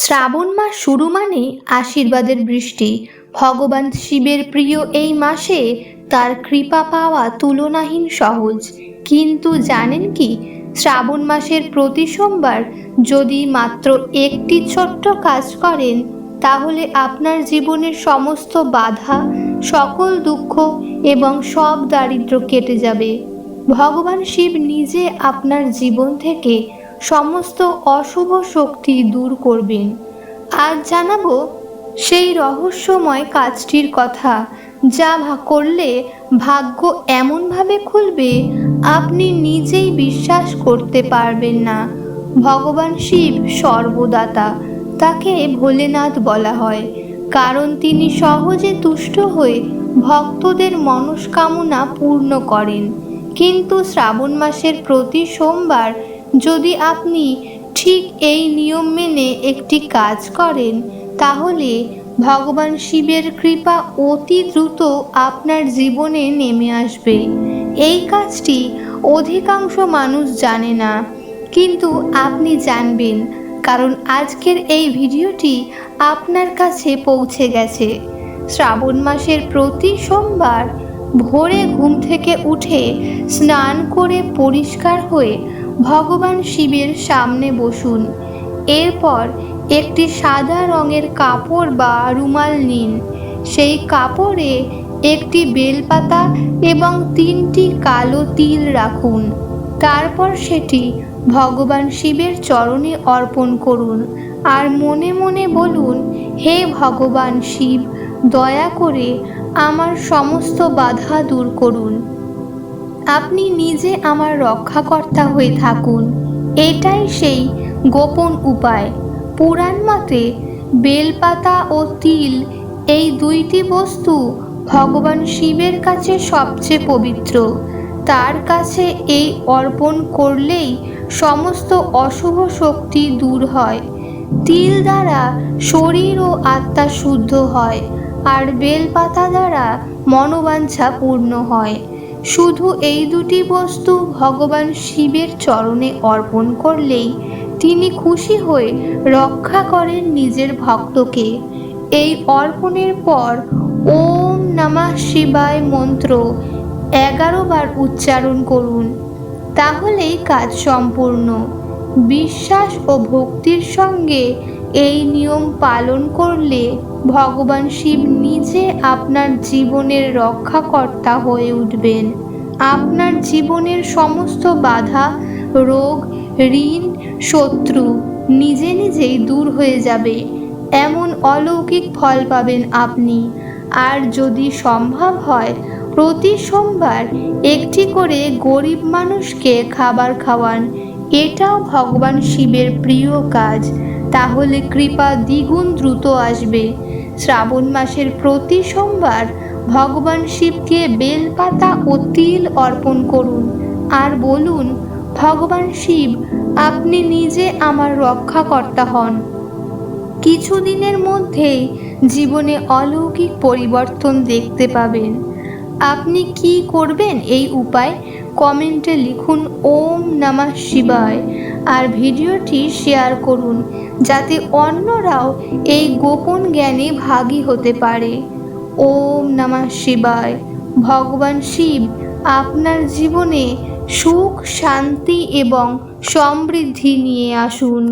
শ্রাবণ মাস শুরু মানে আশীর্বাদের বৃষ্টি। ভগবান শিবের প্রিয় এই মাসে তার কৃপা পাওয়া তুলনাহীন সহজ। কিন্তু জানেন কি, শ্রাবণ মাসের প্রতি সোমবার যদি মাত্র একটি ছোট্ট কাজ করেন, তাহলে আপনার জীবনের সমস্ত বাধা, সকল দুঃখ এবং সব দারিদ্র্য কেটে যাবে। ভগবান শিব নিজে আপনার জীবন থেকে সমস্ত অশুভ শক্তি দূর করবেন। আজ জানাবো সেই রহস্যময় কাজটির কথা, যা করলে ভাগ্য এমনভাবে খুলবে আপনি নিজেই বিশ্বাস করতে পারবেন না। ভগবান শিব সর্বদাতা, তাকে ভোলেনাথ বলা হয়, কারণ তিনি সহজে তুষ্ট হয়ে ভক্তদের মনস্কামনা পূর্ণ করেন। কিন্তু শ্রাবণ মাসের প্রতি সোমবার যদি আপনি ঠিক এই নিয়ম মেনে একটি কাজ করেন, তাহলে ভগবান শিবের কৃপা অতি দ্রুত আপনার জীবনে নেমে আসবে। এই কাজটি অধিকাংশ মানুষ জানে না, কিন্তু আপনি জানবেন, কারণ আজকের এই ভিডিওটি আপনার কাছে পৌঁছে গেছে। শ্রাবণ মাসের প্রতি সোমবার ভোরে ঘুম থেকে উঠে স্নান করে পরিষ্কার হয়ে ভগবান শিবের সামনে বসুন। এরপর একটি সাদা রঙের কাপড় বা রুমাল নিন। সেই কাপড়ে একটি বেলপাতা এবং 3টি কালো তিল রাখুন। তারপর সেটি ভগবান শিবের চরণে অর্পণ করুন আর মনে মনে বলুন, হে ভগবান শিব, দয়া করে আমার সমস্ত বাধা দূর করুন। আপনি নিজে আমার রক্ষাকর্তা হয়ে থাকুন। এটাই সেই গোপন উপায়। পুরাণ মতে বেলপাতা ও তিল, এই দুইটি বস্তু ভগবান শিবের কাছে সবচেয়ে পবিত্র। তার কাছে এই অর্পণ করলেই সমস্ত অশুভ শক্তি দূর হয়। তিল দ্বারা শরীর ও আত্মা শুদ্ধ হয়, আর বেলপাতা দ্বারা মনোবাঞ্ছা পূর্ণ হয়। শুধু এই দুটি বস্তু ভগবান শিবের চরণে অর্পণ করলেই তিনি খুশি হয়ে রক্ষা করেন নিজের ভক্তকে। এই অর্পণের পর ওম নমঃ শিবায় মন্ত্র 11 বার উচ্চারণ করুন, তাহলেই কাজ সম্পূর্ণ। বিশ্বাস ও ভক্তির সঙ্গে এই নিয়ম পালন করলে ভগবান শিব নিজে আপনার জীবনের রক্ষাকর্তা হয়ে উঠবেন। আপনার জীবনের সমস্ত বাধা, রোগ, ঋণ, শত্রু নিজে নিজেই দূর হয়ে যাবে। এমন অলৌকিক ফল পাবেন আপনি। আর যদি সম্ভব হয়, প্রতি সোমবার একটি করে গরিব মানুষকে খাবার খাওয়ান। এটাও ভগবান শিবের প্রিয় কাজ। তাহলে কৃপা দ্বিগুণ দ্রুত আসবে। শ্রাবণ মাসের প্রতি সোমবার ভগবান শিবকে বেলপাতা ও তিল অর্পণ করুন আর বলুন, ভগবান শিব, আপনি নিজে আমার রক্ষাকর্তা হন। কিছুদিনের মধ্যেই জীবনে অলৌকিক পরিবর্তন দেখতে পাবেন। আপনি কি করবেন এই উপায়? কমেন্টে লিখুন ওম নমঃ শিবায় আর ভিডিওটি শেয়ার করুন, যাতে অন্যরাও এই গোপন জ্ঞানে ভাগী হতে পারে। ওম নমঃ শিবায়। ভগবান শিব আপনার জীবনে সুখ, শান্তি এবং সমৃদ্ধি নিয়ে আসুন।